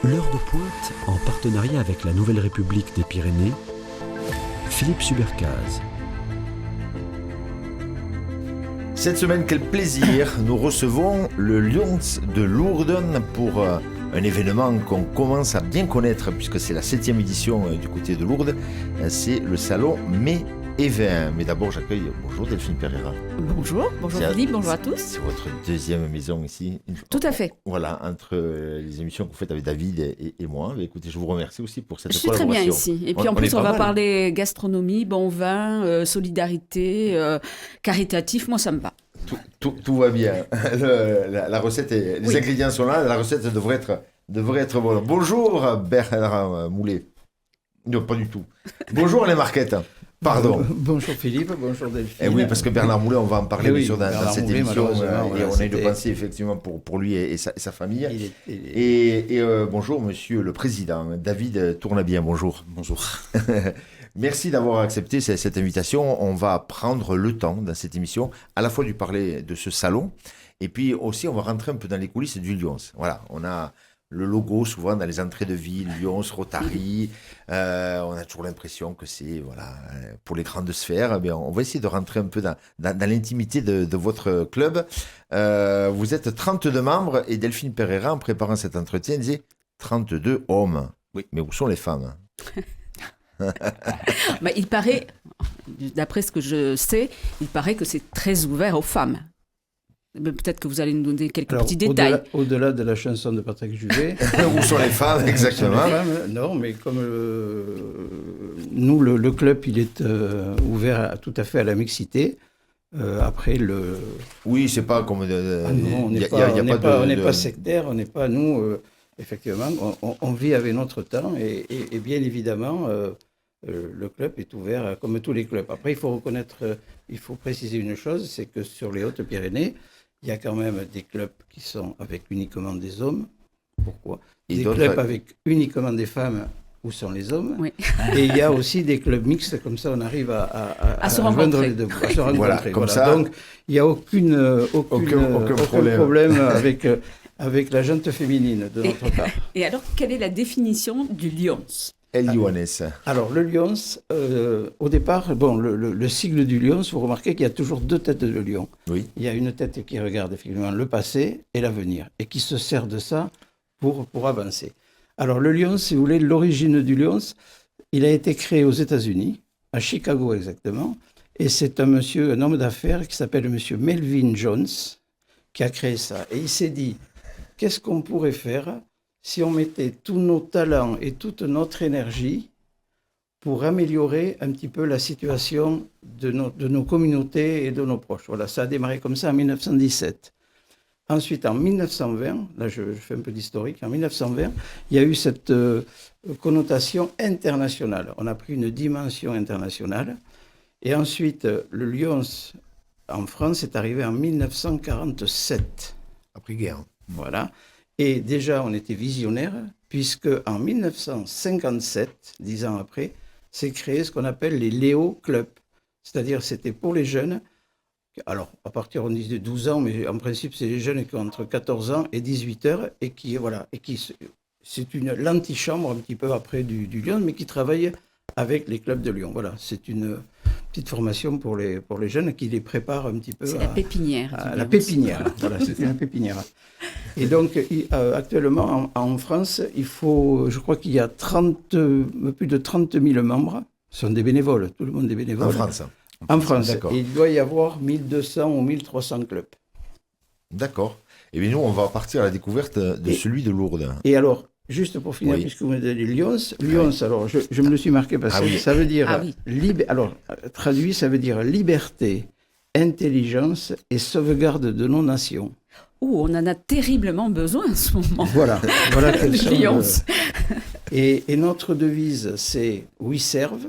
L'heure de pointe, en partenariat avec la Nouvelle République des Pyrénées, Philippe Subercase. Cette semaine, quel plaisir, nous recevons le Lions de Lourdes pour un événement qu'on commence à bien connaître puisque c'est la 7e édition du côté de Lourdes, c'est le salon Mets et Vins. Mais d'abord j'accueille, bonjour Delphine Pereira. Bonjour Philippe, bonjour à tous. C'est votre deuxième maison ici. Tout à fait. Voilà, entre les émissions que vous faites avec David et moi. Mais écoutez, je vous remercie aussi pour cette Je suis collaboration. très bien ici. Et puis en plus, on va parler gastronomie, bon vin, solidarité, caritatif. Moi, ça me va. Tout va bien. La recette, les ingrédients sont là. La recette devrait être bonne. Bonjour Bernard Moulet. Non, pas du tout. Bonjour Alain Marquette. Pardon. Bonjour Philippe, bonjour Delphine. Et oui, parce que Bernard Moulet, on va en parler bien sûr dans cette émission. Voilà, et on a une pensée effectivement pour lui et sa famille. Bonjour Monsieur le Président, David Tournabien. Bonjour. Bonjour. Merci d'avoir accepté cette invitation. On va prendre le temps dans cette émission, à la fois de parler de ce salon, et puis aussi on va rentrer un peu dans les coulisses du Lions. Voilà, on a le logo souvent dans les entrées de ville, Lions, Rotary. On a toujours l'impression que c'est pour les grandes sphères. Mais on va essayer de rentrer un peu dans l'intimité de votre club. Vous êtes 32 membres et Delphine Pereira, en préparant cet entretien, disait 32 hommes. Oui. Mais où sont les femmes? Il paraît, d'après ce que je sais, il paraît que c'est très ouvert aux femmes. Mais peut-être que vous allez nous donner quelques petits détails. Au-delà de la chanson de Patrick Juvet. Où sont les femmes, exactement? Non, mais comme nous, le club, il est ouvert tout à fait à la mixité. Après, Oui, c'est pas comme... on n'est pas sectaire, on n'est pas, nous... Effectivement, on vit avec notre temps et bien évidemment, le club est ouvert comme tous les clubs. Après, il faut préciser une chose, c'est que sur les Hautes-Pyrénées, il y a quand même des clubs qui sont avec uniquement des hommes. Pourquoi? Des clubs avec uniquement des femmes, où sont les hommes. Oui. Et il y a aussi des clubs mixtes, comme ça on arrive à se rencontrer. À se rencontrer. Voilà, comme ça. Donc, il n'y a aucun problème avec la gente féminine de notre part. Et alors, quelle est la définition du Lions? Alors, le Lions, au départ, le sigle du Lions, vous remarquez qu'il y a toujours deux têtes de lion. Oui. Il y a une tête qui regarde effectivement le passé et l'avenir, et qui se sert de ça pour avancer. Alors, le Lions, si vous voulez, l'origine du Lions, il a été créé aux États-Unis, à Chicago exactement, et c'est un homme d'affaires qui s'appelle monsieur Melvin Jones, qui a créé ça. Et il s'est dit, qu'est-ce qu'on pourrait faire si on mettait tous nos talents et toute notre énergie pour améliorer un petit peu la situation de nos communautés et de nos proches. Voilà, ça a démarré comme ça en 1917. Ensuite, en 1920, là je fais un peu d'historique, en 1920, il y a eu cette connotation internationale. On a pris une dimension internationale. Et ensuite, le Lions en France est arrivé en 1947. Après-guerre. Voilà. Et déjà, on était visionnaire, puisque en 1957, 10 ans après, s'est créé ce qu'on appelle les Léo Clubs. C'est-à-dire, c'était pour les jeunes. Alors, à partir, on dit de 12 ans, mais en principe, c'est les jeunes qui ont entre 14 ans et 18 heures, c'est l'antichambre un petit peu après du Lyon, mais qui travaille avec les clubs de Lyon. Voilà, c'est une petite formation pour les jeunes qui les prépare un petit peu la pépinière. La pépinière, voilà, c'était la pépinière. Et donc, actuellement, en France, je crois qu'il y a plus de 30 000 membres. Ce sont des bénévoles, tout le monde est bénévole. En France. En France. D'accord. Et il doit y avoir 1200 ou 1300 clubs. D'accord. Et bien nous, on va partir à la découverte de celui de Lourdes. Et alors, juste pour finir, puisque vous me donnez Lions, alors je me le suis marqué parce que ça veut dire... alors, traduit, ça veut dire liberté, intelligence et sauvegarde de nos nations. On en a terriblement besoin en ce moment. Voilà quels sont Lions. Et notre devise, c'est « We serve »,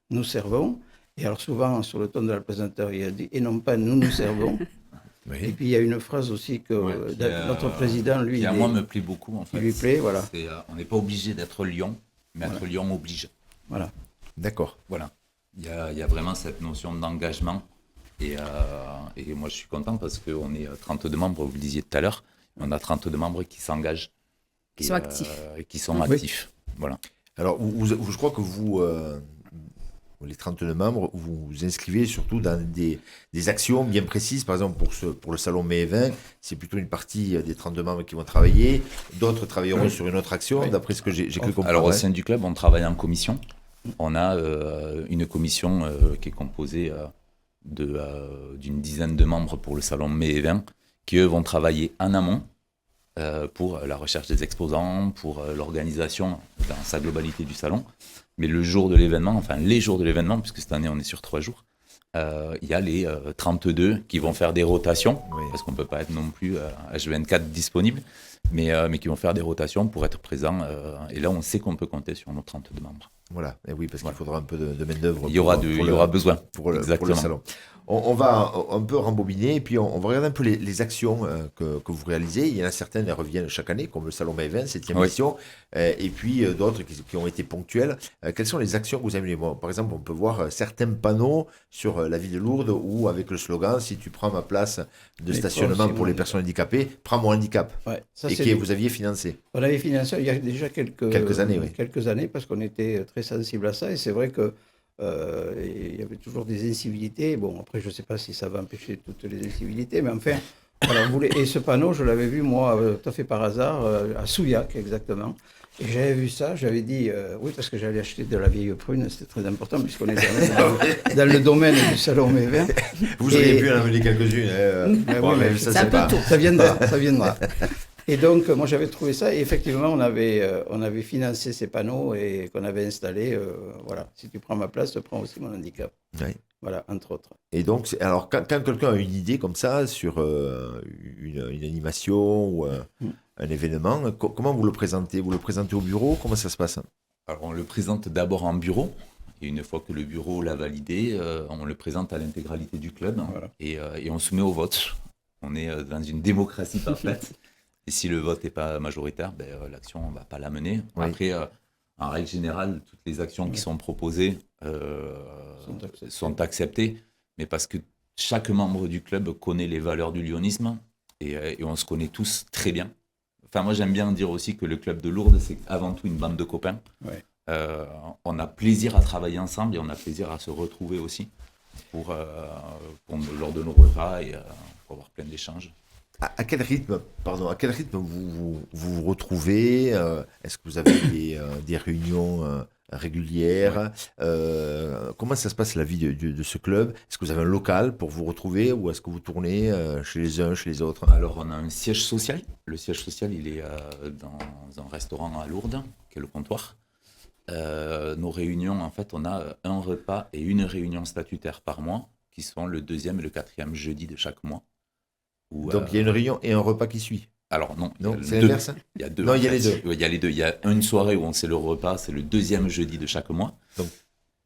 nous servons. Et alors souvent, sur le ton de la présentateur, il a dit « et non pas nous servons ». Oui. Et puis il y a une phrase aussi que notre président, lui... Qui à moi me plaît beaucoup, en fait. Il lui plaît, voilà. On n'est pas obligé d'être lion, mais être lion oblige. Voilà. D'accord. Voilà. Il y a vraiment cette notion d'engagement. Et moi, je suis content parce qu'on est 32 membres, vous le disiez tout à l'heure, on a 32 membres qui s'engagent Qui sont actifs. Qui sont actifs. Voilà. Alors, je crois que vous, les 39 membres, vous vous inscrivez surtout dans des actions bien précises. Par exemple, pour le salon mai et vin, c'est plutôt une partie des 32 membres qui vont travailler. D'autres travailleront sur une autre action, d'après ce que j'ai cru comprendre. Alors, au sein du club, on travaille en commission. On a une commission qui est composée d'une dizaine de membres pour le salon mai et vin, qui, eux, vont travailler en amont pour la recherche des exposants, pour l'organisation dans sa globalité du salon. Mais le jour de l'événement, enfin les jours de l'événement, puisque cette année on est sur 3 jours, il y a les 32 qui vont faire des rotations, parce qu'on ne peut pas être non plus H24 disponible, mais qui vont faire des rotations pour être présents. Et là, on sait qu'on peut compter sur nos 32 membres. Voilà, et oui, parce qu'il faudra un peu de main-d'œuvre. Il y aura besoin pour le salon. On va un peu rembobiner et puis on va regarder un peu les actions que vous réalisez. Il y en a certaines qui reviennent chaque année, comme le Salon Mai 20, 7e édition, et puis d'autres qui ont été ponctuelles. Quelles sont les actions que vous avez menées? Par exemple, on peut voir certains panneaux sur la ville de Lourdes où, avec le slogan « Si tu prends ma place de stationnement pour les personnes handicapées, prends mon handicap ». Et que vous aviez financé. On avait financé il y a déjà quelques années, quelques années, parce qu'on était très sensible à ça, et c'est vrai que il y avait toujours des incivilités. Bon, après, je ne sais pas si ça va empêcher toutes les incivilités, mais enfin, voilà, et ce panneau, je l'avais vu, moi, tout à fait par hasard, à Souillac, exactement. Et j'avais vu ça, j'avais dit, oui, parce que j'allais acheter de la vieille prune, c'était très important, puisqu'on est dans le domaine du salon Mai 20. Vous auriez pu en amener quelques-unes. C'est un peu tôt. Ça viendra. Et donc, moi, j'avais trouvé ça, et effectivement, on avait financé ces panneaux et qu'on avait installés. Voilà, si tu prends ma place, tu prends aussi mon handicap. Oui. Voilà, entre autres. Et donc, alors, quand quelqu'un a une idée comme ça sur une animation ou un événement, comment vous le présentez? Vous le présentez au bureau? Comment ça se passe? Alors, on le présente d'abord en bureau. Et une fois que le bureau l'a validé, on le présente à l'intégralité du club. Voilà. Et on soumet au vote. On est dans une démocratie parfaite. Et si le vote n'est pas majoritaire, l'action, on ne va pas la mener. Oui. Après, en règle générale, toutes les actions qui sont proposées sont acceptées, mais parce que chaque membre du club connaît les valeurs du lyonisme et on se connaît tous très bien. Enfin, moi, j'aime bien dire aussi que le club de Lourdes, c'est avant tout une bande de copains. Ouais. On a plaisir à travailler ensemble et on a plaisir à se retrouver aussi lors de nos repas et pour avoir plein d'échanges. À quel rythme vous vous retrouvez? Est-ce que vous avez des réunions régulières? Comment ça se passe la vie de ce club? Est-ce que vous avez un local pour vous retrouver ou est-ce que vous tournez chez les uns, chez les autres? Alors, on a un siège social. Le siège social, il est dans un restaurant à Lourdes, qui est le comptoir. Nos réunions, en fait, on a un repas et une réunion statutaire par mois, qui sont le 2e et le 4e jeudi de chaque mois. Donc il y a une réunion et un repas qui suit. Alors non, c'est l'inverse. Il y a deux. Non, il y a les deux. Il y a les deux. Il y a une soirée où on sait le repas, c'est le 2e jeudi de chaque mois. Donc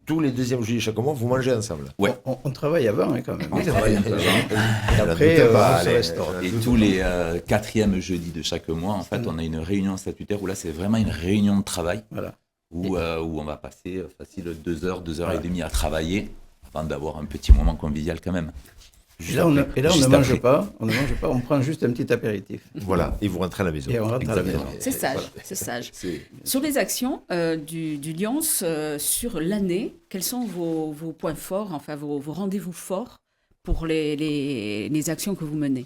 tous les 2e jeudis de chaque mois, vous mangez ensemble. Ouais. On travaille avant quand même. On travaille avant. Et après, on se restaure. Et tous les 4e jeudis de chaque mois, en fait, on a une réunion statutaire où là, c'est vraiment une réunion de travail. Voilà. Où on va passer facile 2 heures et demie à travailler avant d'avoir un petit moment convivial quand même. Et là, on ne mange pas, on prend juste un petit apéritif. Voilà, et vous rentrez à la maison. Et on rentre à la maison. C'est sage, voilà. C'est sage. Sur les actions du Lyons sur l'année, quels sont vos points forts, enfin vos rendez-vous forts pour les actions que vous menez?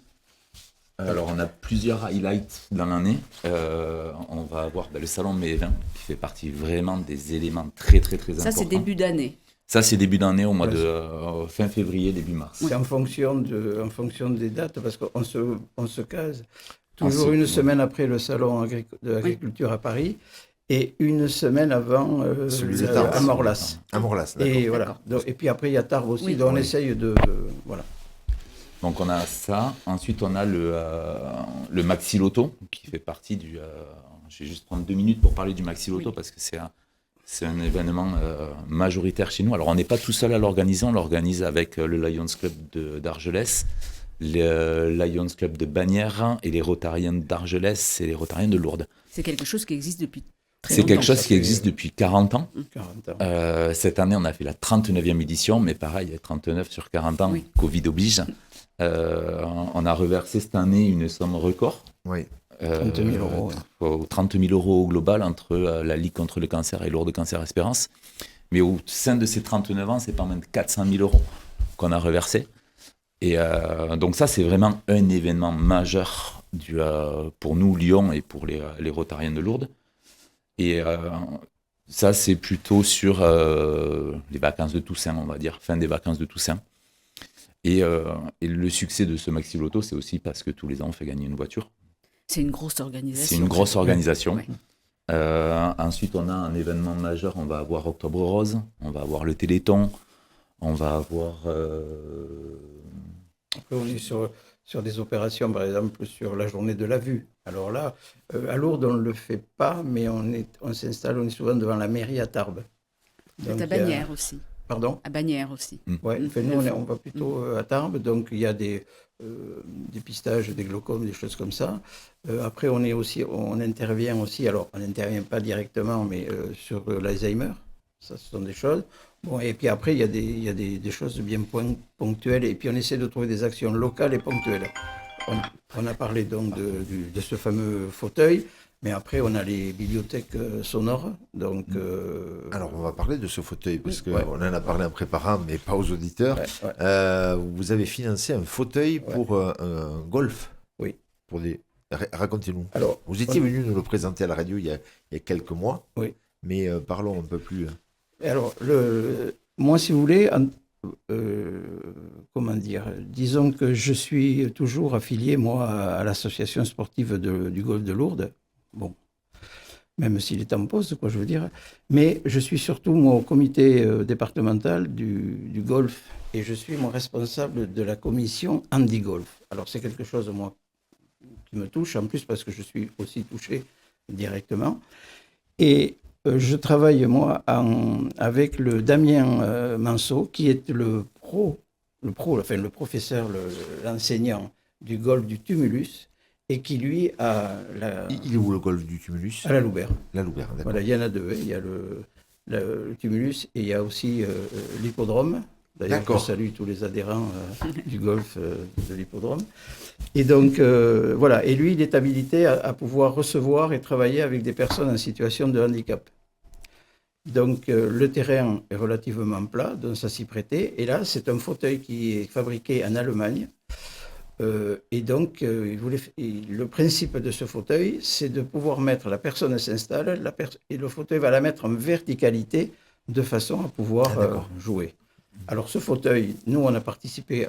Alors, on a plusieurs highlights dans l'année. On va avoir le salon Mai 20, qui fait partie vraiment des éléments très, très, très importants. Ça, c'est début d'année. Ça, c'est début d'année, au mois de fin février, début mars. C'est en fonction des dates, parce qu'on se case toujours une semaine après le salon de l'agriculture à Paris et une semaine avant à Morlas. À Morlas, d'accord. Et, voilà. Donc, et puis après, il y a Tarbes aussi, donc on essaye de voilà. Donc on a ça. Ensuite, on a le Maxi Loto, qui fait partie du... je vais juste prendre 2 minutes pour parler du Maxi Loto, parce que c'est un événement majoritaire chez nous. Alors, on n'est pas tout seul à l'organiser. On l'organise avec le Lions Club d'Argelès, le Lions Club de Bagnères et les Rotariens d'Argelès et les Rotariens de Lourdes. C'est quelque chose qui existe depuis très longtemps. C'est quelque chose qui existe depuis 40 ans. 40 ans. Cette année, on a fait la 39e édition, mais pareil, 39 sur 40 ans, Covid oblige. On a reversé cette année une somme record. Oui. 30 000 euros. Ouais. 30 000 euros au global entre la Ligue contre le cancer et Lourdes Cancer Espérance. Mais au sein de ces 39 ans, c'est pas moins de 400 000 euros qu'on a reversé. Et donc ça, c'est vraiment un événement majeur pour nous, Lyon, et pour les Rotariens de Lourdes. Et ça, c'est plutôt sur les vacances de Toussaint, on va dire, fin des vacances de Toussaint. Et le succès de ce Maxi Loto, c'est aussi parce que tous les ans, on fait gagner une voiture. C'est une grosse organisation. C'est une grosse organisation. Ouais. Ensuite, on a un événement majeur. On va avoir Octobre Rose, on va avoir le Téléthon, on va avoir... Après, on est sur des opérations, par exemple, sur la journée de la vue. Alors là, à Lourdes, on ne le fait pas, mais on s'installe, on est souvent devant la mairie à Tarbes. C'est à Bagnères aussi. Pardon ? À Bagnères aussi. Ouais, enfin, nous, on va plutôt à Tarbes, donc il y a des pistages, des glaucomes, des choses comme ça. Après, on intervient aussi, alors on n'intervient pas directement, mais sur l'Alzheimer, ça ce sont des choses. Bon, et puis après, il y a des choses bien ponctuelles, et puis on essaie de trouver des actions locales et ponctuelles. On a parlé donc de ce fameux fauteuil, mais après, on a les bibliothèques sonores. Donc, Alors, on va parler de ce fauteuil, parce qu'on ouais. en a parlé en préparant, mais pas aux auditeurs. Ouais. Vous avez financé un fauteuil pour un golf. Oui. Racontez-nous. Alors, Vous étiez venu nous le présenter à la radio il y a quelques mois. Oui. Mais parlons un peu plus. Alors, moi, si vous voulez, comment dire, disons que je suis toujours affilié, moi, à l'association sportive du golf de Lourdes. Bon, même s'il est en pause, quoi, je veux dire. Mais je suis surtout, moi, au comité départemental du golf, et je suis, moi, responsable de la commission handi-golf. Alors, c'est quelque chose, moi, qui me touche, en plus, parce que je suis aussi touché directement. Et je travaille, moi, avec le Damien Manceau, qui est le professeur, l'enseignant du golf du Tumulus, et qui, lui, a... Il est où le golf du Tumulus ? À la Loubert. La Loubert, d'accord. Voilà, il y en a deux. Il y a le Tumulus et il y a aussi l'hippodrome. D'ailleurs, D'accord. je salue tous les adhérents du golf de l'hippodrome. Et donc, voilà. Et lui, il est habilité à pouvoir recevoir et travailler avec des personnes en situation de handicap. Donc, le terrain est relativement plat, donc ça s'y prêtait. Et là, c'est un fauteuil qui est fabriqué en Allemagne. Et donc, le principe de ce fauteuil, c'est de pouvoir mettre, la personne s'installe, et le fauteuil va la mettre en verticalité de façon à pouvoir jouer. Alors, ce fauteuil, nous, on a participé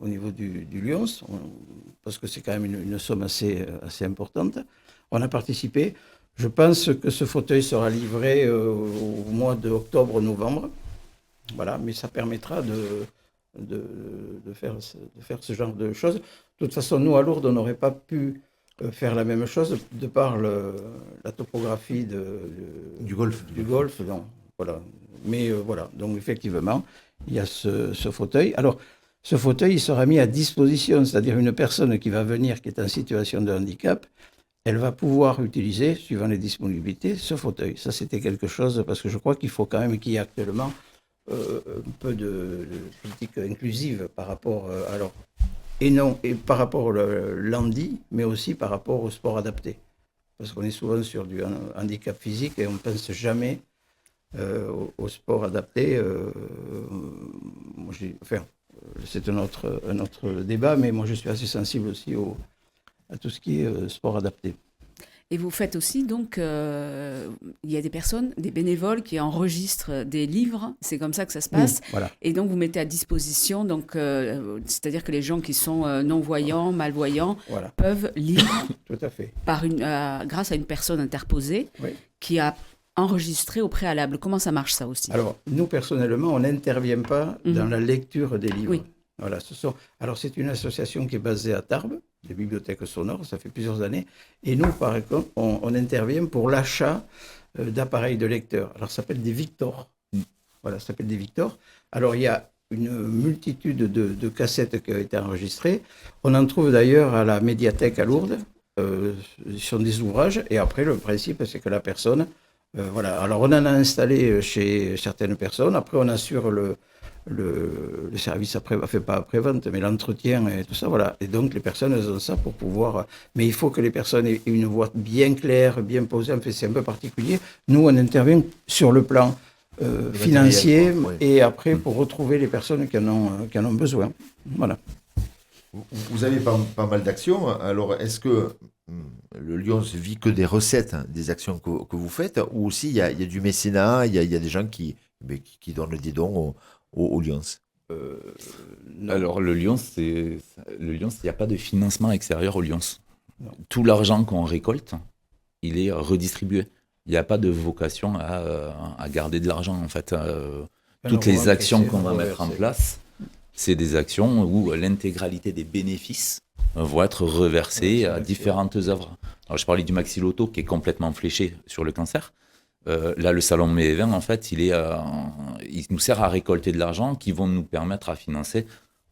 au niveau du Lions, parce que c'est quand même une somme assez importante. On a participé. Je pense que ce fauteuil sera livré au mois d'octobre-novembre. Voilà, mais ça permettra de faire ce genre de choses. De toute façon, nous, à Lourdes, on n'aurait pas pu faire la même chose de par la topographie du golf. Non, voilà. Mais voilà, donc effectivement, il y a ce fauteuil. Alors, ce fauteuil, il sera mis à disposition, c'est-à-dire une personne qui va venir, qui est en situation de handicap, elle va pouvoir utiliser, suivant les disponibilités, ce fauteuil. Ça, c'était quelque chose, parce que je crois qu'il faut quand même qu'il y ait actuellement un peu de politique inclusive par rapport et par rapport au l'handi, mais aussi par rapport au sport adapté. Parce qu'on est souvent sur du handicap physique et on ne pense jamais au sport adapté. C'est un autre débat, mais moi je suis assez sensible aussi à tout ce qui est sport adapté. Et vous faites aussi, donc, il y a des personnes, des bénévoles qui enregistrent des livres, c'est comme ça que ça se passe. Oui, voilà. Et donc, vous mettez à disposition, donc, c'est-à-dire que les gens qui sont non-voyants, malvoyants, Voilà. peuvent lire Tout à fait. grâce à une personne interposée qui a enregistré au préalable. Comment ça marche, ça aussi ? Alors, nous, personnellement, on n'intervient pas dans la lecture des livres. Oui. Voilà, alors, c'est une association qui est basée à Tarbes, des bibliothèques sonores, ça fait plusieurs années. Et nous, par exemple, on intervient pour l'achat d'appareils de lecteurs. Alors, ça s'appelle des Victor. Voilà, ça s'appelle des Victor. Alors, il y a une multitude de cassettes qui ont été enregistrées. On en trouve d'ailleurs à la médiathèque à Lourdes. Ce sont des ouvrages. Et après, le principe, c'est que la personne... voilà. Alors, on en a installé chez certaines personnes. Après, on assure le service pas après-vente, mais l'entretien et tout ça, voilà. Et donc, les personnes, elles ont ça pour pouvoir... Mais il faut que les personnes aient une voix bien claire, bien posée. En fait, c'est un peu particulier. Nous, on intervient sur le plan financier et après, pour retrouver les personnes qui en ont besoin. Voilà. Vous avez pas mal d'actions. Alors, est-ce que le Lions vit que des recettes, des actions que vous faites, ou aussi il y a du mécénat, il y a des gens qui donnent des dons au Lions? Alors, le Lions, il n'y a pas de financement extérieur au Lions. Non. Tout l'argent qu'on récolte, il est redistribué. Il n'y a pas de vocation à garder de l'argent, en fait. Toutes les actions qu'on va mettre en place, c'est des actions où l'intégralité des bénéfices vont être reversés à différentes œuvres. Alors, je parlais du Maxi Loto qui est complètement fléché sur le cancer. Là, le salon Mets et Vins, en fait, il nous sert à récolter de l'argent qui vont nous permettre à financer.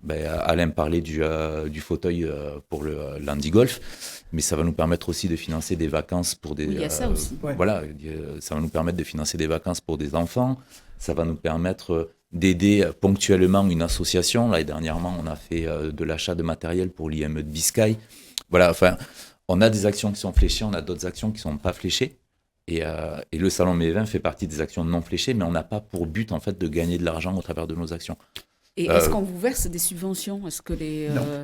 Alain parlait du fauteuil pour le Landy Golf, mais ça va nous permettre aussi de financer des vacances pour des... Oui, il y a ça aussi. Voilà, ça va nous permettre de financer des vacances pour des enfants. Ça va nous permettre d'aider ponctuellement une association. Là, dernièrement, on a fait de l'achat de matériel pour l'IME de Biscaye. Voilà, enfin, on a des actions qui sont fléchées, on a d'autres actions qui ne sont pas fléchées. Et le Salon Mets et Vins fait partie des actions non fléchées, mais on n'a pas pour but, en fait, de gagner de l'argent au travers de nos actions. Et est-ce qu'on vous verse des subventions? Est-ce que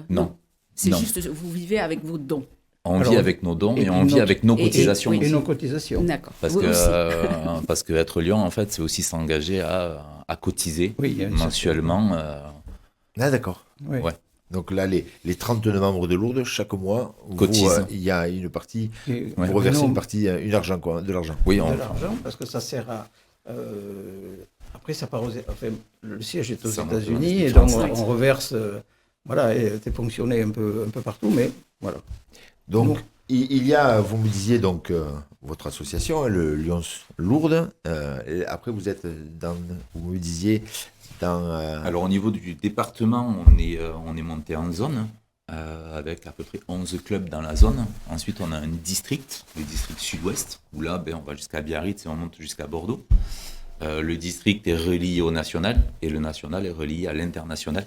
Non. C'est juste, vous vivez avec vos dons? On vit avec nos dons et on vit avec nos cotisations. Et nos cotisations. D'accord. Parce que être Lion, en fait, c'est aussi s'engager à cotiser mensuellement. D'accord. Oui. Ouais. Donc là, les 39 membres de Lourdes, chaque mois, il y a une partie, vous reversez une partie, de l'argent. Oui, de l'argent, parce que ça sert à... après, ça part le siège est aux États-Unis, et donc on reverse... voilà, et c'est fonctionné un peu partout, mais voilà. Donc, il y a, vous me disiez, donc, votre association, le Lions Lourdes. Après, vous êtes vous me disiez... Alors, au niveau du département, on est monté en zone, avec à peu près 11 clubs dans la zone. Ensuite, on a un district, le district sud-ouest, où là, on va jusqu'à Biarritz et on monte jusqu'à Bordeaux. Le district est relié au national, et le national est relié à l'international.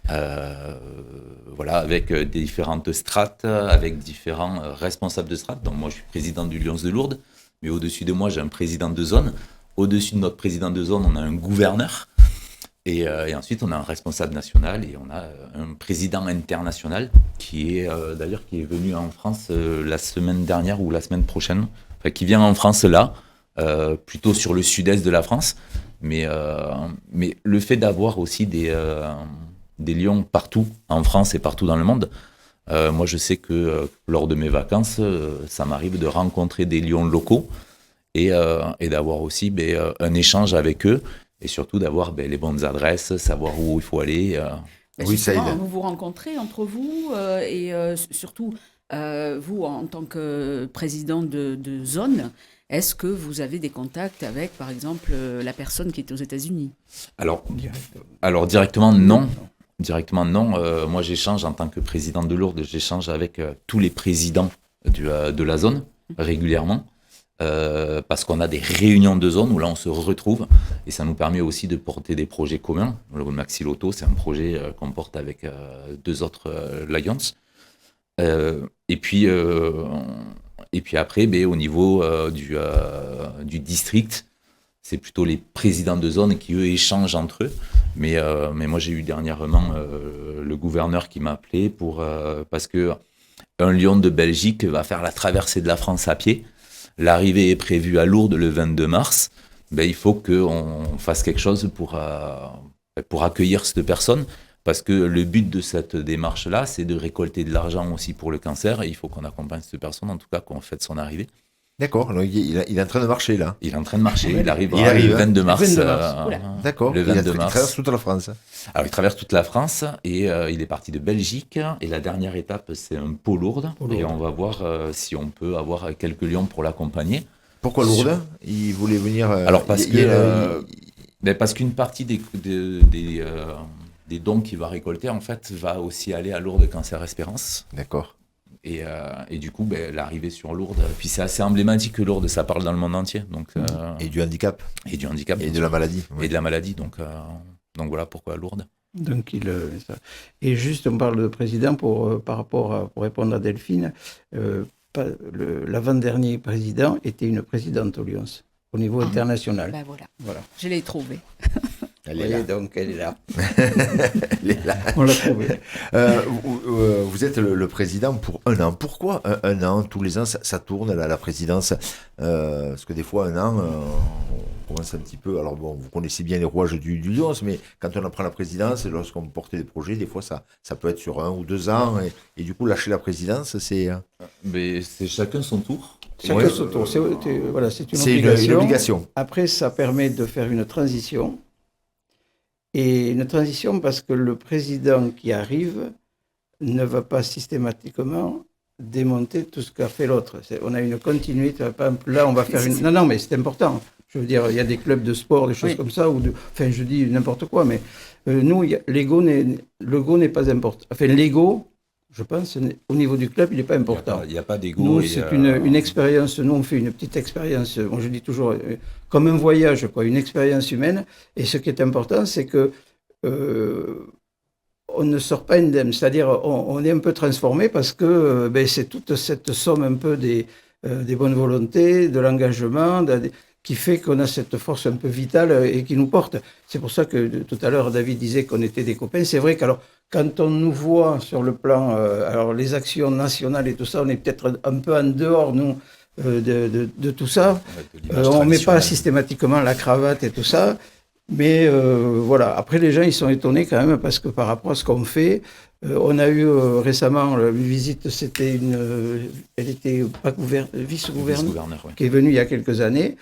Voilà, avec différentes strates, avec différents responsables de strates. Donc, moi, je suis président du Lions de Lourdes, mais au-dessus de moi, j'ai un président de zone. Au-dessus de notre président de zone, on a un gouverneur. Et ensuite, on a un responsable national et on a un président international qui est venu en France la semaine dernière ou la semaine prochaine, qui vient en France là, plutôt sur le sud-est de la France. Mais le fait d'avoir aussi des lions partout en France et partout dans le monde, moi je sais que lors de mes vacances, ça m'arrive de rencontrer des lions locaux et d'avoir aussi un échange avec eux. Et surtout d'avoir les bonnes adresses, savoir où il faut aller. Oui, ça aide. Vous vous rencontrez entre vous et surtout, vous, en tant que président de zone, est-ce que vous avez des contacts avec, par exemple, la personne qui est aux États-Unis? Alors directement, non. Directement, non. Moi, j'échange en tant que président de Lourdes, j'échange avec tous les présidents de la zone régulièrement. Parce qu'on a des réunions de zone où là on se retrouve et ça nous permet aussi de porter des projets communs. Le Maxi Loto, c'est un projet qu'on porte avec deux autres Lions. Et puis après, au niveau du district, c'est plutôt les présidents de zone qui eux échangent entre eux. Mais moi j'ai eu dernièrement le gouverneur qui m'a appelé parce que un Lion de Belgique va faire la traversée de la France à pied. L'arrivée est prévue à Lourdes le 22 mars. Il faut qu'on fasse quelque chose pour accueillir cette personne, parce que le but de cette démarche-là, c'est de récolter de l'argent aussi pour le cancer, et il faut qu'on accompagne cette personne, en tout cas qu'on fête son arrivée. D'accord, alors il est en train de marcher là. Il est en train de marcher, il arrive le 22 mars. D'accord, le 22 il mars. traverse toute la France. Alors il traverse toute la France et il est parti de Belgique. Et la dernière étape, c'est un Pau Lourdes. Et on va voir si on peut avoir quelques lions pour l'accompagner. Pourquoi Lourdes? Il voulait venir... Alors parce qu'une partie des dons qu'il va récolter, en fait, va aussi aller à Lourdes Cancer Espérance. D'accord. Et du coup, l'arrivée sur Lourdes, puis c'est assez emblématique que Lourdes, ça parle dans le monde entier. Donc, et du handicap. Et du handicap. Et de la maladie. Et de la maladie. Donc, Donc voilà pourquoi Lourdes. Donc, ça. Et juste, on parle de président pour répondre à Delphine. L'avant-dernier président était une présidente au Lyons, au niveau international. Ben voilà. Je l'ai trouvé. Elle est là. Donc, elle est là. Elle est là. On l'a trouvé. Vous êtes le président pour 1 an. Pourquoi un an? Tous les ans, ça tourne la présidence. Parce que des fois, 1 an, on commence un petit peu. Alors bon, vous connaissez bien les rouages du Lyons, mais quand on apprend la présidence, lorsqu'on porte des projets, des fois, ça peut être sur 1 ou 2 ans. Et du coup, lâcher la présidence, c'est... Mais c'est chacun son tour. Chacun son tour. C'est une une obligation. Après, ça permet de faire une transition. Et une transition parce que le président qui arrive ne va pas systématiquement démonter tout ce qu'a fait l'autre. On a une continuité. Là, on va faire une... Non, mais c'est important. Je veux dire, il y a des clubs de sport, des choses comme ça, enfin, je dis n'importe quoi, mais nous, l'ego n'est pas important. Enfin, l'ego, je pense, au niveau du club, il n'est pas important. Il n'y a pas d'ego. Nous, c'est une expérience. Nous, on fait une petite expérience. Moi, je dis toujours, comme un voyage, quoi, une expérience humaine. Et ce qui est important, c'est que on ne sort pas indemne. C'est-à-dire, on est un peu transformé parce que c'est toute cette somme un peu des bonnes volontés, de l'engagement, qui fait qu'on a cette force un peu vitale et qui nous porte. C'est pour ça que tout à l'heure, David disait qu'on était des copains. C'est vrai qu'alors, quand on nous voit sur le plan, alors les actions nationales et tout ça, on est peut-être un peu en dehors, nous, de tout ça. On ne met pas systématiquement la cravate et tout ça. Mais voilà, après les gens, ils sont étonnés quand même parce que par rapport à ce qu'on fait, on a eu récemment une visite, elle était vice-gouverneur, qui est venue il y a quelques années.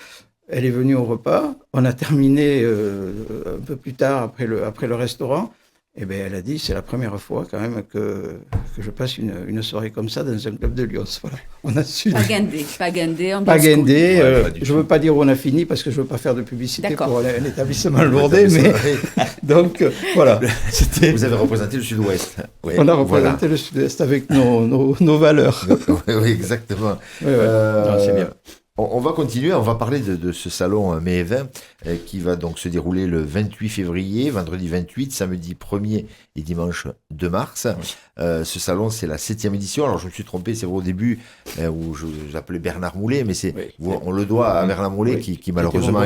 Elle est venue au repas. On a terminé un peu plus tard après le restaurant. Et bien, elle a dit, c'est la première fois quand même que je passe une soirée comme ça dans un club de Lyons. Voilà. On a su. Pas guindé. Pas guindé. Je ne veux pas dire où on a fini parce que je ne veux pas faire de publicité pour un établissement lourdais. Mais donc, voilà. Vous avez représenté le Sud-Ouest. Oui, on a représenté le Sud-Est avec nos valeurs. Oui, exactement. Non, c'est bien. On va continuer, on va parler de ce salon Mai et Vin qui va donc se dérouler le 28 février, vendredi 28, samedi 1er et dimanche 2 mars. Ce salon, c'est la 7e édition. Alors je me suis trompé, c'est vrai au début où j'appelais Bernard Moulet, mais on le doit à Bernard Moulet qui malheureusement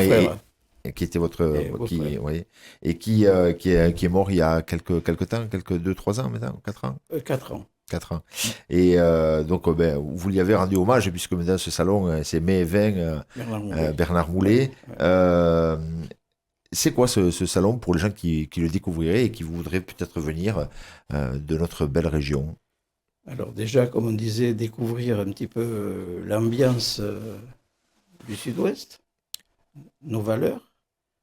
qui était votre... qui est mort il y a quelques temps, 2-3 ans maintenant, 4 ans 4 ans. 4 ans. Et donc, vous lui avez rendu hommage, puisque maintenant ce salon, c'est Mai et Vin, Bernard Moulet. C'est quoi ce salon pour les gens qui le découvriraient et qui voudraient peut-être venir de notre belle région? Alors déjà, comme on disait, découvrir un petit peu l'ambiance du Sud-Ouest, nos valeurs.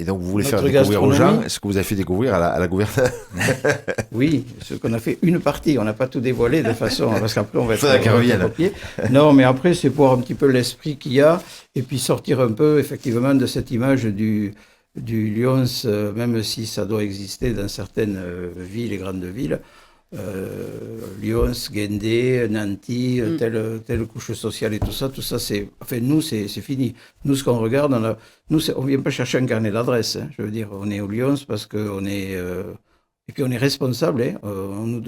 Et donc, vous voulez faire découvrir aux gens ce que vous avez fait découvrir à la gouverneure? Oui, ce qu'on a fait une partie. On n'a pas tout dévoilé de façon... Parce qu'après, on va être copié. Non, mais après, c'est pour un petit peu l'esprit qu'il y a et puis sortir un peu, effectivement, de cette image du Lyons, même si ça doit exister dans certaines villes et grandes villes. Lyons, Guendé, Nanty, telle couche sociale et tout ça, c'est... Enfin, nous, c'est fini. Nous, ce qu'on regarde, on ne vient pas chercher un carnet d'adresse. Hein. Je veux dire, on est au Lyons parce qu'on est... et puis, on est responsable. Hein.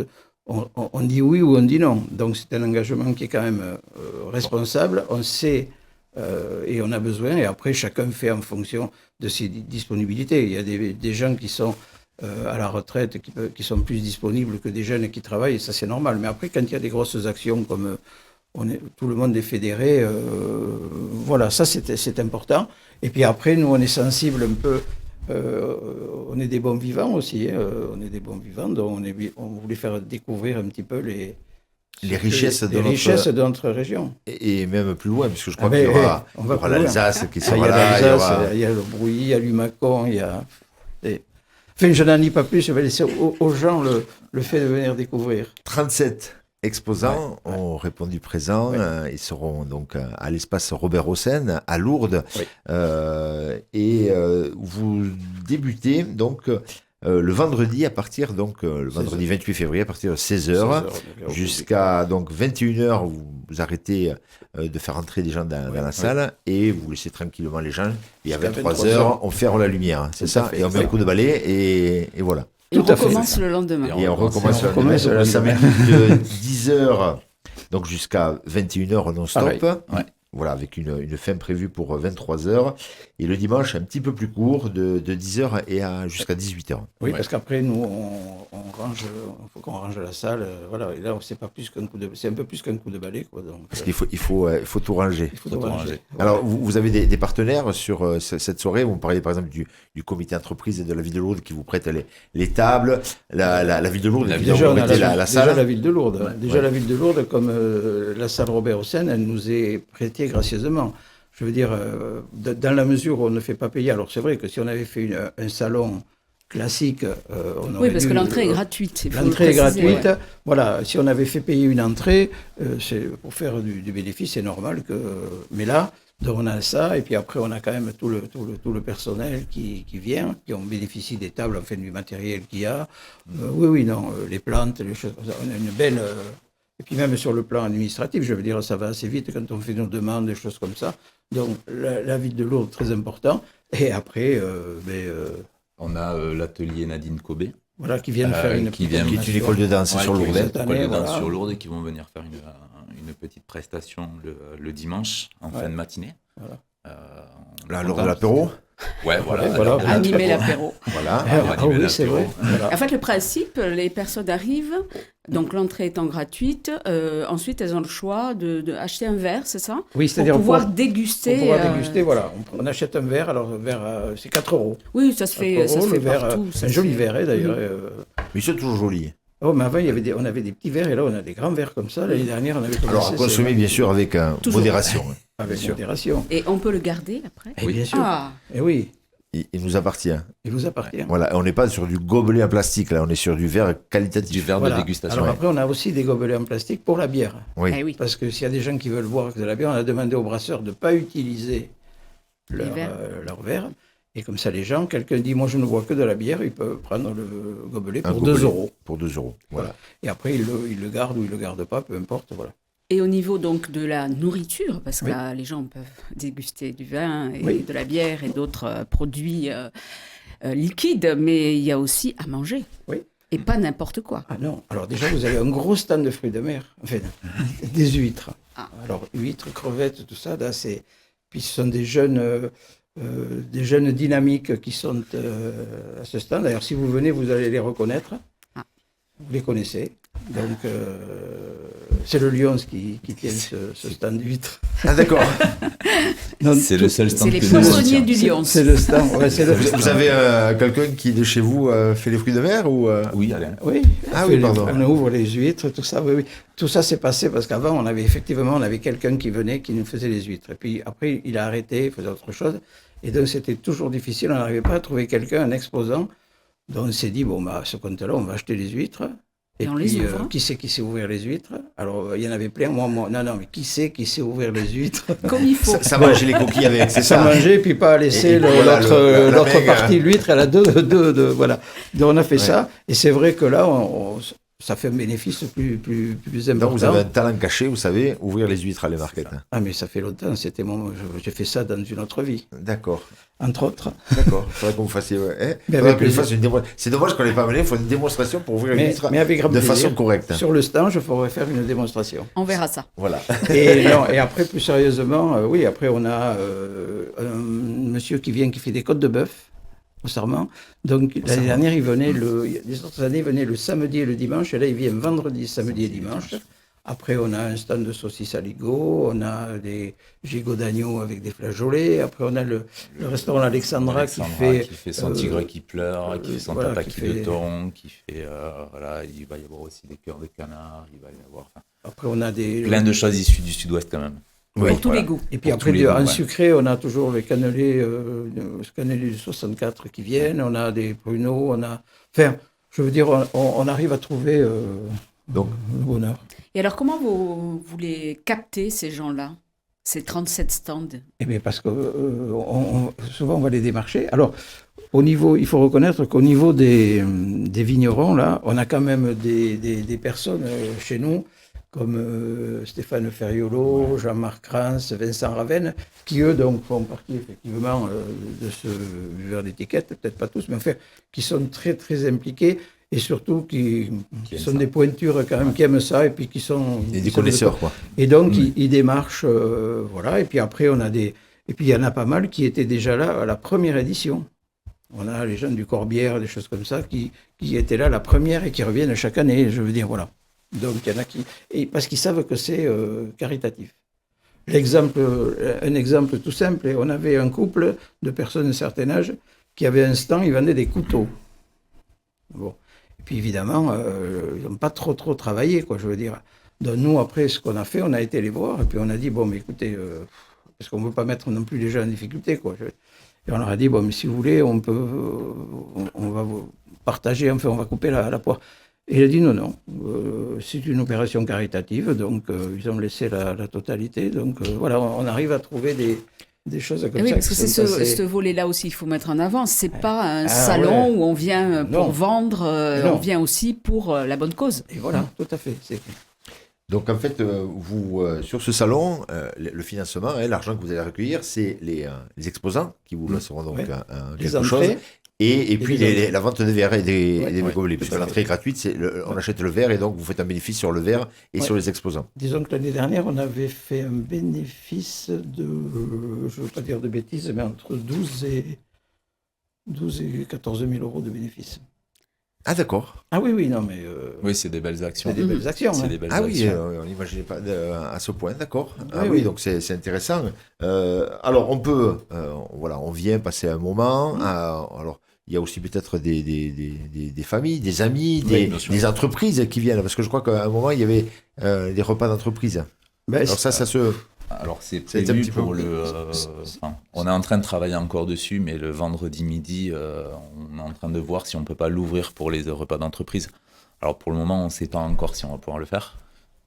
On dit oui ou on dit non. Donc, c'est un engagement qui est quand même responsable. On sait et on a besoin. Et après, chacun fait en fonction de ses disponibilités. Il y a des gens qui sont... à la retraite, qui sont plus disponibles que des jeunes qui travaillent, et ça c'est normal. Mais après, quand il y a des grosses actions comme tout le monde est fédéré, voilà, ça c'est important. Et puis après, nous on est sensible un peu, on est des bons vivants aussi, on est des bons vivants, donc on voulait faire découvrir un petit peu les richesses de notre région. Et même plus loin, puisque je crois qu'il y aura l'Alsace qui sera là. Il y a le Brouilly, il y a l'Umacon, il y a... Enfin, je n'en dis pas plus, je vais laisser aux gens le fait de venir découvrir. 37 exposants ont répondu présent. Ils seront donc à l'espace Robert Hossein, à Lourdes. Vous débutez donc le vendredi à partir, donc, le vendredi 28 février, à partir de 16h, jusqu'à donc 21h, vous arrêtez de faire entrer des gens dans la salle et vous laissez tranquillement les gens. Et à 23h, on ferme la lumière, hein, c'est ça, et on met un coup de balai et voilà. Et on recommence le lendemain. Et on recommence le lendemain. Donc, le samedi de 10h donc jusqu'à 21h non-stop. Voilà, avec une fin prévue pour 23h. Et le dimanche, un petit peu plus court, de 10h jusqu'à 18h. Oui, parce qu'après, nous, on range, il faut qu'on range la salle. Voilà, et là, c'est un peu plus qu'un coup de balai, quoi. Donc, parce qu'il faut tout ranger. Il faut tout ranger. Alors, vous avez des partenaires sur cette soirée. Vous me parlez par exemple du comité entreprise de la ville de Lourdes qui vous prête les tables, la ville de Lourdes qui déjà, vous prête la salle. Déjà la ville de Lourdes. La ville de Lourdes, comme la salle Robert Hossein, elle nous est prêtée gracieusement. Je veux dire, dans la mesure où on ne fait pas payer, alors c'est vrai que si on avait fait un salon classique, on aurait parce que l'entrée est gratuite. L'entrée est gratuite. Ouais. Voilà, si on avait fait payer une entrée, c'est pour faire du bénéfice, c'est normal que. Mais là, donc on a ça, et puis après on a quand même tout le personnel qui vient, qui ont bénéficié des tables, enfin du matériel qu'il y a. Les plantes, les choses. On a une belle. Et puis même sur le plan administratif, je veux dire, ça va assez vite quand on fait nos demandes, des choses comme ça. Donc la ville de Lourdes, très important. Et après, on a l'atelier Nadine Cobé. Voilà, qui vient faire qui est une école de danse sur Lourdes. Une école de danse sur Lourdes et qui vont venir faire une petite prestation le dimanche en fin de matinée. Voilà. Lors de l'apéro. Ouais, voilà. Animer l'apéro. Voilà. Oui, c'est vrai. Voilà. En fait, le principe, les personnes arrivent, donc l'entrée étant gratuite, ensuite elles ont le choix d'acheter un verre, c'est ça? Oui, c'est-à-dire pour pouvoir déguster. Pour pouvoir déguster, voilà. On achète un verre, alors le verre, c'est 4 €. Oui, ça se fait partout. C'est un joli verre, d'ailleurs. Mais c'est toujours joli. Oh, mais avant, on avait des petits verres, et là, on a des grands verres comme ça. L'année dernière, on avait commencé. Alors, à consommer, bien sûr, avec modération. Avec modération. Et on peut le garder après? Oui, bien sûr. Ah. Et oui. Il nous appartient. Il vous appartient. Voilà, on n'est pas sur du gobelet en plastique, là, on est sur du verre qualitatif. Du verre de dégustation. Alors après, on a aussi des gobelets en plastique pour la bière. Oui. Parce que s'il y a des gens qui veulent boire de la bière, on a demandé aux brasseurs de ne pas utiliser leur verre. Et comme ça, les gens, quelqu'un dit, moi je ne bois que de la bière, ils peuvent prendre le gobelet pour 2 €. Pour 2 €, voilà. Et après, ils le gardent ou ils ne le gardent pas, peu importe, voilà. Et au niveau donc de la nourriture, parce que là, les gens peuvent déguster du vin et de la bière et d'autres produits liquides, mais il y a aussi à manger. Oui. Et pas n'importe quoi. Ah non, alors déjà, vous avez un gros stand de fruits de mer, enfin, des huîtres. Ah. Alors, huîtres, crevettes, tout ça, là, c'est... Puis ce sont des jeunes dynamiques qui sont à ce stand. D'ailleurs, si vous venez, vous allez les reconnaître. Ah. Vous les connaissez. Donc, c'est le Lyons qui tient ce stand d'huîtres. Ah, d'accord. C'est le seul stand. C'est les poissonniers du Lyons. C'est le stand. Ouais, vous avez quelqu'un qui, de chez vous, fait les fruits de mer ou Oui, Alain. Oui. Pardon. On ouvre les huîtres, tout ça. Oui. Tout ça s'est passé parce qu'avant, on avait quelqu'un qui venait, qui nous faisait les huîtres. Et puis après, il a arrêté, il faisait autre chose. Et donc, c'était toujours difficile. On n'arrivait pas à trouver quelqu'un, un exposant. Donc, on s'est dit, à ce compte-là, on va acheter les huîtres. Et puis, qui sait ouvrir les huîtres? Alors, il y en avait plein. Moi, non, mais qui sait ouvrir les huîtres? Comme il faut. Ça manger les coquilles avec, c'est ça? Ça manger, puis pas laisser l'autre partie, l'huître, elle a deux, voilà. Donc, on a fait ça. Et c'est vrai que là, ça fait un bénéfice plus important. Donc, vous avez un talent caché, vous savez, ouvrir les huîtres à les marquettes. Ah, mais ça fait longtemps. J'ai fait ça dans une autre vie. D'accord. Entre autres. D'accord. Il faudrait qu'on vous fassiez. C'est dommage qu'on n'ait pas amené. Il faut une démonstration pour ouvrir les huîtres de façon correcte. Sur le stand, je pourrais faire une démonstration. On verra ça. Voilà. Et après, plus sérieusement, après, on a un monsieur qui fait des côtes de bœuf. Au Sarment. Donc l'année dernière, les autres années, il venait le samedi et le dimanche, et là, il vient vendredi, samedi et dimanche. Après, on a un stand de saucisses aligot, on a des gigots d'agneau avec des flageolets. Après, on a le restaurant Alexandra qui fait son tigre qui pleure, qui fait son tataki de thon, qui fait... il va y avoir aussi des cœurs de canard, il va y avoir... Après, on a plein de choses issues du sud-ouest quand même. Oui, pour tous les goûts. Et puis après, en sucré, on a toujours les cannelés du 64 qui viennent, on a des pruneaux, Enfin, je veux dire, on arrive à trouver le bonheur. Et alors, comment vous les captez, ces gens-là, ces 37 stands? Eh bien, parce que souvent, on va les démarcher. Alors, au niveau, il faut reconnaître qu'au niveau des vignerons, là, on a quand même des personnes chez nous, comme Stéphane Ferriolo, Jean-Marc Rance, Vincent Ravenne, qui eux donc font partie effectivement de ce buveur d'étiquette, peut-être pas tous, mais enfin, qui sont très très impliqués et surtout qui sont des pointures quand même, qui aiment ça et puis qui sont... Et des connaisseurs, quoi. Et donc, ils démarchent, voilà, et puis après, on a des... Et puis, il y en a pas mal qui étaient déjà là à la première édition. On a les gens du Corbière, des choses comme ça, qui étaient là la première et qui reviennent chaque année, je veux dire, voilà. Donc, il y en a qui... Et parce qu'ils savent que c'est caritatif. Un exemple tout simple, on avait un couple de personnes d'un certain âge qui avait un stand, ils vendaient des couteaux. Bon. Et puis, évidemment, ils n'ont pas trop travaillé, quoi, je veux dire. Donc, nous, après, ce qu'on a fait, on a été les voir, et puis on a dit, bon, mais écoutez, parce qu'on ne veut pas mettre non plus les gens en difficulté, quoi. Et on leur a dit, bon, mais si vous voulez, on va vous partager, enfin, on va couper la poire. Et il a dit non, c'est une opération caritative, donc ils ont laissé la totalité. Donc voilà, on arrive à trouver des choses comme ça. Oui, parce que c'est ce volet-là aussi qu'il faut mettre en avant. C'est pas un salon où on vient pour vendre, on vient aussi pour la bonne cause. Et voilà, tout à fait. Donc en fait, vous sur ce salon, le financement, l'argent que vous allez recueillir, c'est les exposants qui vous laisseront donc quelque chose. Et puis la vente des verres et des gobelets, puisque l'entrée est gratuite, on achète le verre et donc vous faites un bénéfice sur le verre et sur les exposants. Disons que l'année dernière, on avait fait un bénéfice de, je ne veux pas dire de bêtises, mais entre 12 et 14 000 euros de bénéfice. Ah d'accord. Ah oui, non mais... oui, c'est des belles actions. C'est des belles actions. C'est des belles actions. Oui, on n'imaginait pas à ce point, d'accord. Oui, donc c'est intéressant. Alors on peut, on vient passer un moment. Alors il y a aussi peut-être des familles, des amis, des entreprises qui viennent, parce que je crois qu'à un moment il y avait des repas d'entreprise. Alors ça se... Alors c'est prévu pour on est en train de travailler encore dessus, mais le vendredi midi, on est en train de voir si on peut pas l'ouvrir pour les repas d'entreprise. Alors pour le moment, on ne sait pas encore si on va pouvoir le faire.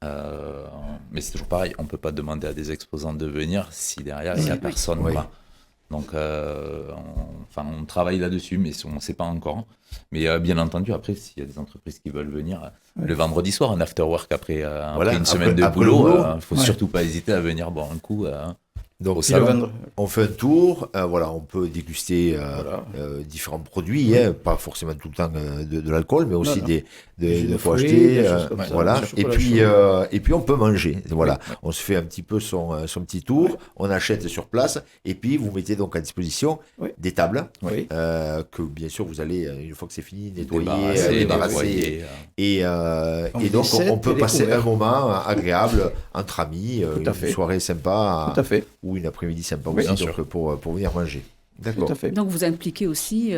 Mais c'est toujours pareil, on peut pas demander à des exposants de venir si derrière il n'y a personne. Oui. Donc on travaille là-dessus, mais on ne sait pas encore. Mais bien entendu, après, s'il y a des entreprises qui veulent venir, le vendredi soir, un after work après une semaine de boulot, il ne faut surtout pas hésiter à venir boire un coup. Donc au salon. On fait un tour, on peut déguster différents produits, pas forcément tout le temps de l'alcool, mais aussi des faut acheter, voilà. Et puis on peut manger, voilà. On se fait un petit peu son petit tour, on achète sur place, et puis vous mettez donc à disposition des tables que bien sûr vous allez une fois que c'est fini nettoyer, débarrasser, et donc on peut passer un moment agréable entre amis, une soirée sympa. Tout à fait. Ou une après-midi sympa aussi, donc pour venir manger. D'accord. Tout à fait. Donc vous impliquez aussi,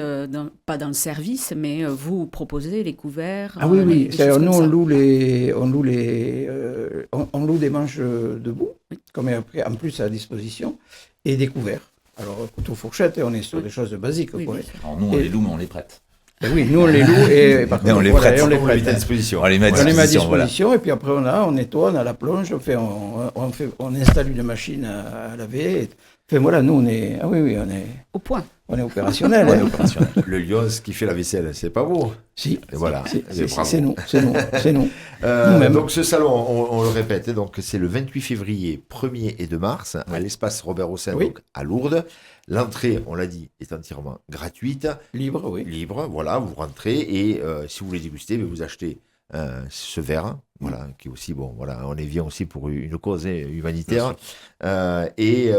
pas dans le service, mais vous proposez les couverts. Ah oui. C'est-à-dire, nous, on loue des manches debout, qu'on met après, en plus à disposition, et des couverts. Alors, couteau fourchette, on est sur des choses basiques. Oui, alors nous, on les loue, mais on les prête. Ben oui, nous on les loue et par contre, on les prête, on les met à disposition. On les met à disposition, et puis après on nettoie, on a la plonge, on installe une machine à laver. Enfin voilà, nous on est on est au point. On est opérationnel. Le Lyons qui fait la vaisselle, c'est pas vous. Si. Et voilà. C'est nous. Donc ce salon, on le répète, donc c'est le 28 février, 1er et 2 mars à l'espace Robert Hossein, donc à Lourdes. L'entrée, on l'a dit, est entièrement gratuite. Libre, voilà, vous rentrez et si vous voulez déguster, vous achetez ce verre, voilà, qui est aussi, on y vient aussi pour une cause humanitaire. Et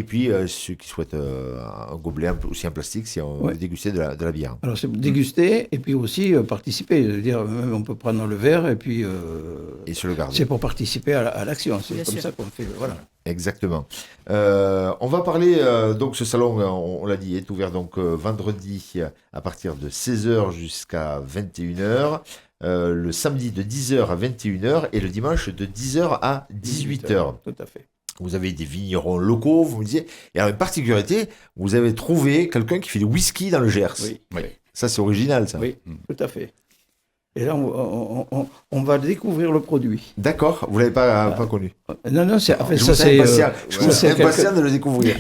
puis, ceux qui souhaitent un gobelet aussi en plastique, si on veut déguster de la bière. Alors, c'est déguster et puis aussi participer. C'est-à-dire, même on peut prendre le verre et puis... et se le garder. C'est pour participer à l'action. C'est comme ça qu'on fait, voilà. Exactement. On va parler, donc ce salon, on l'a dit, est ouvert donc vendredi à partir de 16h jusqu'à 21h. Le samedi de 10h à 21h et le dimanche de 10h à 18h. Tout à fait. Vous avez des vignerons locaux, vous me disiez. Et alors, une particularité, vous avez trouvé quelqu'un qui fait du whisky dans le Gers. Oui. Ça, c'est original, ça. Oui, tout à fait. Et là, on va découvrir le produit. D'accord, vous ne l'avez pas connu. Non, en fait, Je ça c'est... vous suis impatient de le découvrir.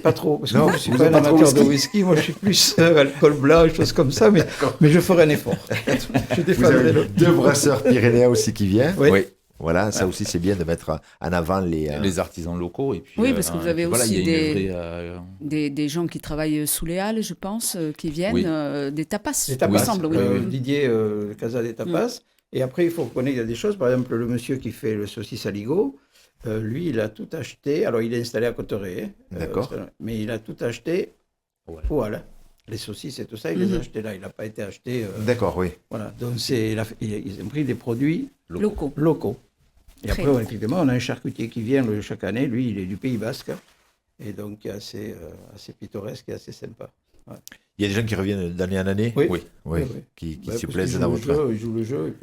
Pas trop, parce que Non, moi, je ne suis vous pas êtes un pas trop amateur de whisky. whisky, moi je suis plus alcool blanc, des choses comme ça, mais je ferai un effort. Je Vous défendrai avez le... 2 brasseurs pyrénéens aussi qui viennent. Oui. Oui. Voilà, ça aussi c'est bien de mettre en avant Les artisans locaux. Et puis, Oui, parce que vous avez voilà, aussi il y a une vraie, des gens qui travaillent sous les halles, je pense, qui viennent, Oui. des tapas, Les il tapas, me semble, oui. oui. Didier, le Casa des Tapas. Et après, il faut reconnaître qu'il y a des choses. Par exemple, le monsieur qui fait le saucisse aligot, lui, il a tout acheté. Alors, il est installé à Cotteret. D'accord. Mais il a tout acheté Ouais. au Halles. Les saucisses et tout ça, il les a achetés là. Il n'a pas été acheté. D'accord, oui. Voilà. Donc, ils ont pris des produits Locaux. locaux. Et Très après, bien. effectivement, on a un charcutier qui vient chaque année. Lui, il est du Pays Basque. Et donc, qui est assez pittoresque et assez sympa. Ouais. Il y a des gens qui reviennent d'année en année. Oui. Oui. Oui, Oui. qui Ouais, se parce plaisent qu'ils dans jouent votre... le jeu, ils jouent le jeu.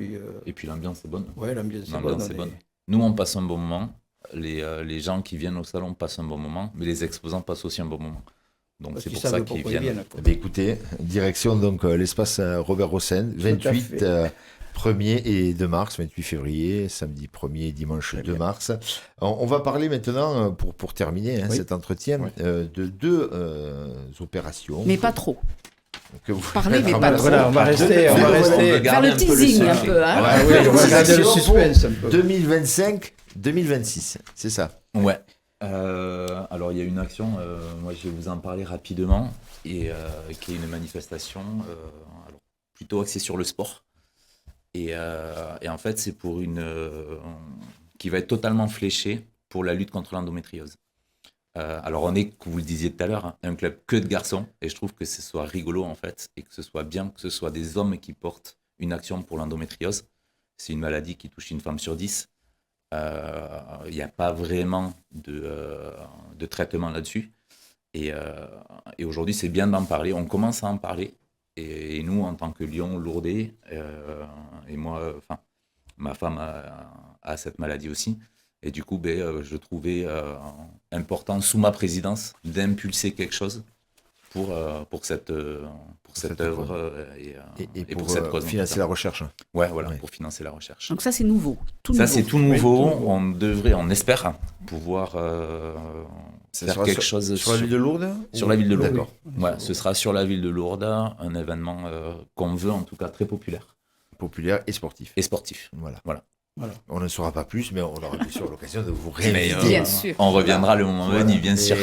Et puis l'ambiance est bonne. Ouais, l'ambiance est bonne. L'ambiance est bonne. Nous, on passe un bon moment. Les gens qui viennent au salon passent un bon moment, mais les exposants passent aussi un bon moment. Donc Parce c'est qu'ils pour ça savent qu'ils pourquoi ils viennent. viennent, quoi. Eh bien, écoutez, direction donc l'espace Robert Hossein, Tout à 28, fait. 1er et 2 mars, 28 février, samedi 1er et dimanche 2 mars. On va parler maintenant, pour terminer Oui. cet entretien, Oui. de 2 opérations. Mais pas trop. Que vous Parlez, mais Ah, pas voilà, trop. Voilà, on va rester. On Faire veut garder le un peu teasing, un secret. peu, hein. Voilà, oui, on va garder le Pour suspense un peu. 2025-2026, c'est ça. Ouais. Alors il y a une action, moi je vais vous en parler rapidement, et qui est une manifestation alors, plutôt axée sur le sport. Et en fait c'est pour qui va être totalement fléchée pour la lutte contre l'endométriose. Alors on est, comme vous le disiez tout à l'heure, un club que de garçons, et je trouve que ce soit rigolo en fait, et que ce soit bien que ce soit des hommes qui portent une action pour l'endométriose. C'est une maladie qui touche une femme sur 10. Il n'y a pas vraiment de traitement là-dessus. Et aujourd'hui, c'est bien d'en parler. On commence à en parler. Et nous, en tant que Lyon, Lourdais, et moi, ma femme a cette maladie aussi. Et du coup, je trouvais important, sous ma présidence, d'impulser quelque chose pour cette œuvre Et et pour pour cette cause. financer la recherche. Ouais, voilà, Ouais. pour financer la recherche. Donc ça, c'est nouveau. Ça, c'est tout nouveau. Oui, tout nouveau. On espère pouvoir Ça faire sera quelque chose Sur la ville de Lourdes sur la ville de Lourdes. D'accord. Ouais, ce sera sur la ville de Lourdes, un événement qu'on veut en tout cas très populaire Populaire et sportif. et sportif. Voilà. Voilà. On ne saura pas plus, mais on aura bien sûr l'occasion de vous Mais, réinviter. Bien sûr. On reviendra le moment Voilà. venu, bien sûr.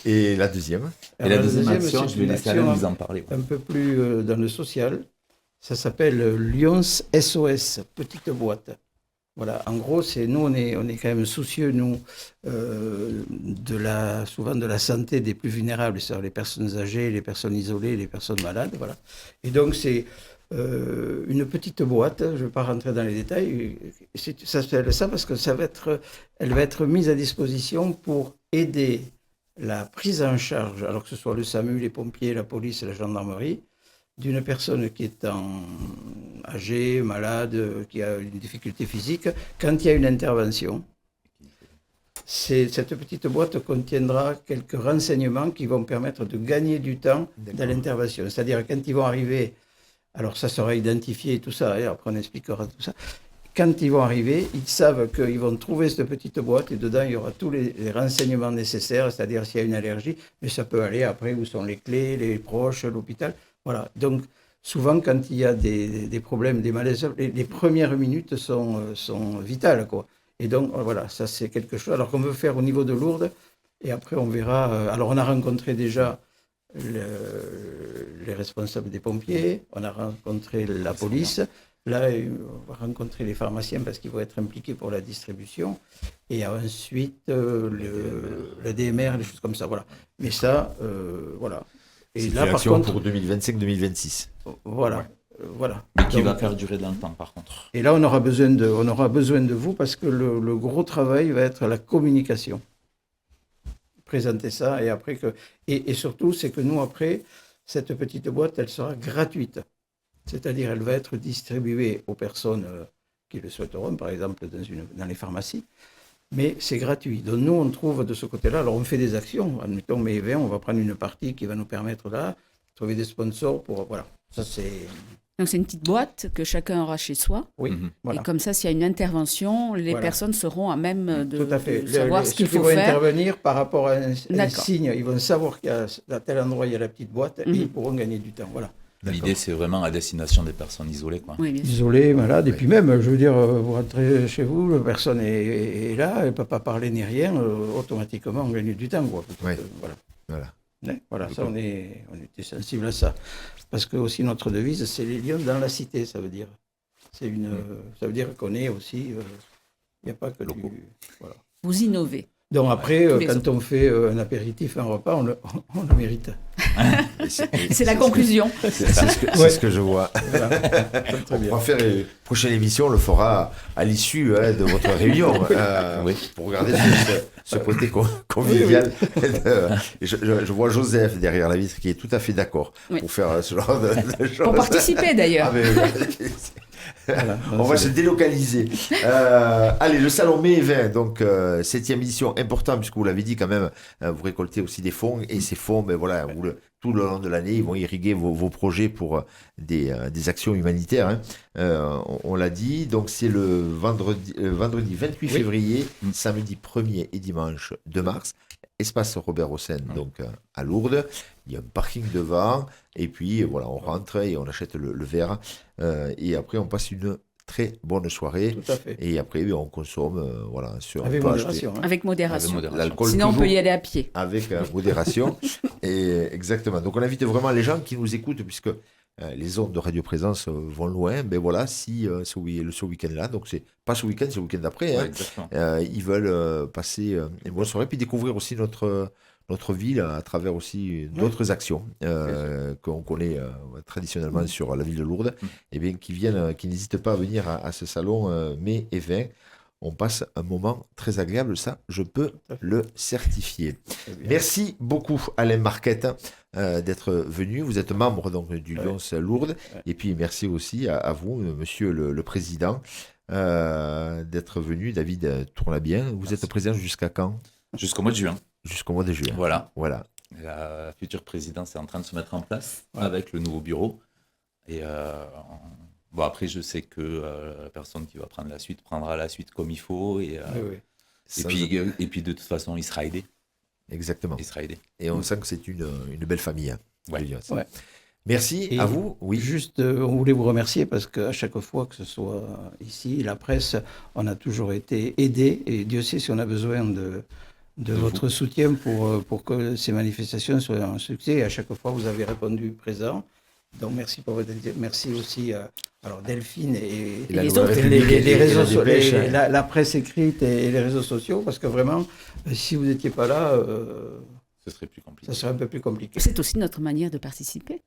Et la deuxième Et la deuxième action, c'est je vais une laisser action Alain vous en parler. un peu plus dans le social. Ça s'appelle Lyons SOS, petite boîte. Voilà, en gros, nous, on est quand même soucieux, nous, souvent de la santé des plus vulnérables, c'est-à-dire les personnes âgées, les personnes isolées, les personnes malades, voilà. Et donc, c'est une petite boîte, je ne vais pas rentrer dans les détails, ça s'appelle ça parce que elle va être mise à disposition pour aider la prise en charge, alors que ce soit le SAMU, les pompiers, la police, la gendarmerie, d'une personne qui est âgée, malade, qui a une difficulté physique, quand il y a une intervention. Cette petite boîte contiendra quelques renseignements qui vont permettre de gagner du temps dans l'intervention. C'est-à-dire quand ils vont arriver, alors ça sera identifié et tout ça, et après on expliquera tout ça. Quand ils vont arriver, ils savent qu'ils vont trouver cette petite boîte et dedans il y aura tous les renseignements nécessaires, c'est-à-dire s'il y a une allergie, mais ça peut aller après où sont les clés, les proches, l'hôpital. Voilà, donc souvent quand il y a des problèmes, des malaises, les premières minutes sont vitales, quoi. Et donc voilà, ça c'est quelque chose alors qu'on veut faire au niveau de Lourdes, et après on verra. Alors on a rencontré déjà les responsables des pompiers, on a rencontré la police, là on va rencontrer les pharmaciens parce qu'ils vont être impliqués pour la distribution, et ensuite le DMR, des choses comme ça, voilà. Mais ça, voilà. Et C'est là, une par action contre, pour 2025-2026. voilà, Ouais. voilà. Mais qui Donc, va perdurer dans le temps, par contre. et là, on aura besoin de vous parce que le gros travail va être la communication. Présenter ça et après et surtout, c'est que nous, après, cette petite boîte, elle sera gratuite. C'est-à-dire, elle va être distribuée aux personnes qui le souhaiteront, par exemple dans les pharmacies. Mais c'est gratuit. Donc nous, on trouve de ce côté-là, alors on fait des actions, admettons mai 20, on va prendre une partie qui va nous permettre là, trouver des sponsors pour, voilà, ça c'est... Donc c'est une petite boîte que chacun aura chez soi. Oui, Et comme ça, s'il y a une intervention, les personnes seront à même de, tout à fait. de savoir ce qu'il faut ceux qui vont faire. intervenir par rapport à un signe, ils vont savoir qu'à tel endroit, il y a la petite boîte et ils pourront gagner du temps. Voilà. L'idée, c'est vraiment à destination des personnes isolées, quoi. Oui, bien sûr. Isolés, malades, et puis même, je veux dire, vous rentrez chez vous, la personne est là, elle ne peut pas parler ni rien, automatiquement, on gagne du temps, quoi. Oui. Voilà. Voilà, ça, on était sensible à ça. Parce que aussi notre devise, c'est les lions dans la cité, ça veut dire. Ça veut dire qu'on est aussi. Il n'y a pas que locaux. Voilà. Vous innovez. Donc après, quand on fait un apéritif, un repas, on le mérite. C'est la conclusion. C'est ce que je vois. Voilà. On va faire une prochaine émission, on le fera à l'issue de votre réunion, pour regarder ce côté convivial. Je vois Joseph derrière la vitre qui est tout à fait d'accord pour faire ce genre de choses. Pour participer d'ailleurs. Voilà, on va se délocaliser. Allez, le salon mai et vin, donc 7e édition, important puisque vous l'avez dit quand même, vous récoltez aussi des fonds et ces fonds, voilà, tout le long de l'année, ils vont irriguer vos projets pour des actions humanitaires. On l'a dit, donc c'est le vendredi 28 février, samedi 1er et dimanche 2 mars. Espace Robert Hossein, donc à Lourdes. Il y a un parking devant, et puis voilà, on rentre et on achète le verre. Et après, on passe une très bonne soirée. Tout à fait. Et après, on consomme avec modération. Avec modération. L'alcool, sinon, on peut y aller à pied. Avec modération. Et exactement. Donc, on invite vraiment les gens qui nous écoutent, puisque les ondes de radioprésence vont loin. Ben voilà, si ce week-end-là, donc c'est pas ce week-end, c'est le week-end d'après, ils veulent passer une bonne soirée, puis découvrir aussi notre ville à travers aussi d'autres actions qu'on connaît traditionnellement sur la ville de Lourdes, et bien qui n'hésitent pas à venir à ce salon mai et vin. On passe un moment très agréable, ça, je peux le certifier. Merci beaucoup, Alain Marquette, d'être venu. Vous êtes membre donc, du Lions Lourdes. Et puis, merci aussi à vous, monsieur le président, d'être venu. David Tournabien. Vous êtes président jusqu'à quand ? Jusqu'au mois de juin. Jusqu'au mois de juin. Voilà. La future présidence est en train de se mettre en place avec le nouveau bureau. Et après, je sais que la personne qui va prendre la suite prendra la suite comme il faut. Et puis, de toute façon, il sera aidé. Exactement. Il sera aidé. Et on sent que c'est une belle famille. Ouais. Merci à vous. Oui. Juste, on voulait vous remercier parce qu'à chaque fois, que ce soit ici, la presse, on a toujours été aidés. Et Dieu sait si on a besoin de votre soutien pour que ces manifestations soient un succès. Et à chaque fois, vous avez répondu présent. Donc, merci pour votre merci aussi à Delphine et les autres, les réseaux sociaux, la presse écrite et les réseaux sociaux, parce que vraiment, si vous n'étiez pas là, ce serait plus compliqué. Ça serait un peu plus compliqué. C'est aussi notre manière de participer.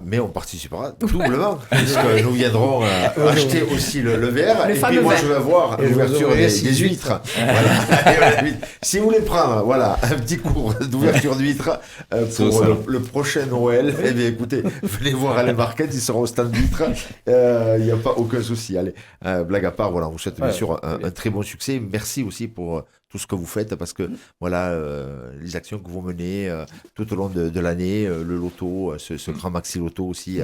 Mais on participera doublement, puisque nous viendrons acheter aussi le verre. Et puis moi, je vais avoir l'ouverture des huîtres. Voilà. Si vous voulez prendre un petit cours d'ouverture d'huîtres pour le prochain Noël, eh bien écoutez, venez voir Alain Marquette, il sera au stand d'huîtres. Il n'y a pas aucun souci. Allez, blague à part, on vous souhaite bien sûr un très bon succès. Merci aussi pour tout ce que vous faites, parce que les actions que vous menez tout au long de l'année, le loto, ce grand maxi loto aussi,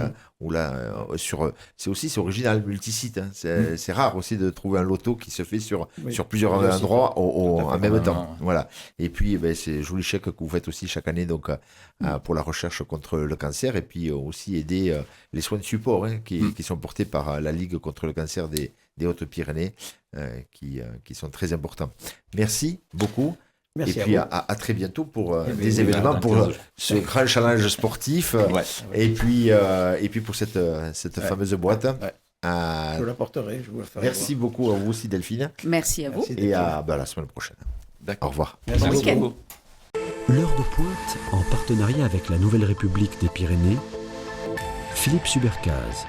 c'est original, multisite. C'est rare aussi de trouver un loto qui se fait sur plusieurs endroits en même temps. Voilà. Et puis, c'est joli chèque que vous faites aussi chaque année donc, pour la recherche contre le cancer, et puis aussi aider les soins de support qui sont portés par la Ligue contre le cancer des Hautes-Pyrénées, qui sont très importants. Merci beaucoup. Merci et puis à très bientôt pour des événements, pour ce grand challenge sportif. Et puis pour cette fameuse boîte. Je vous la porterai. Je vous la ferai merci beaucoup à vous aussi, Delphine. Merci à vous. Et à la semaine prochaine. Au revoir. Merci beaucoup. L'heure de pointe, en partenariat avec la Nouvelle République des Pyrénées, Philippe Subercase.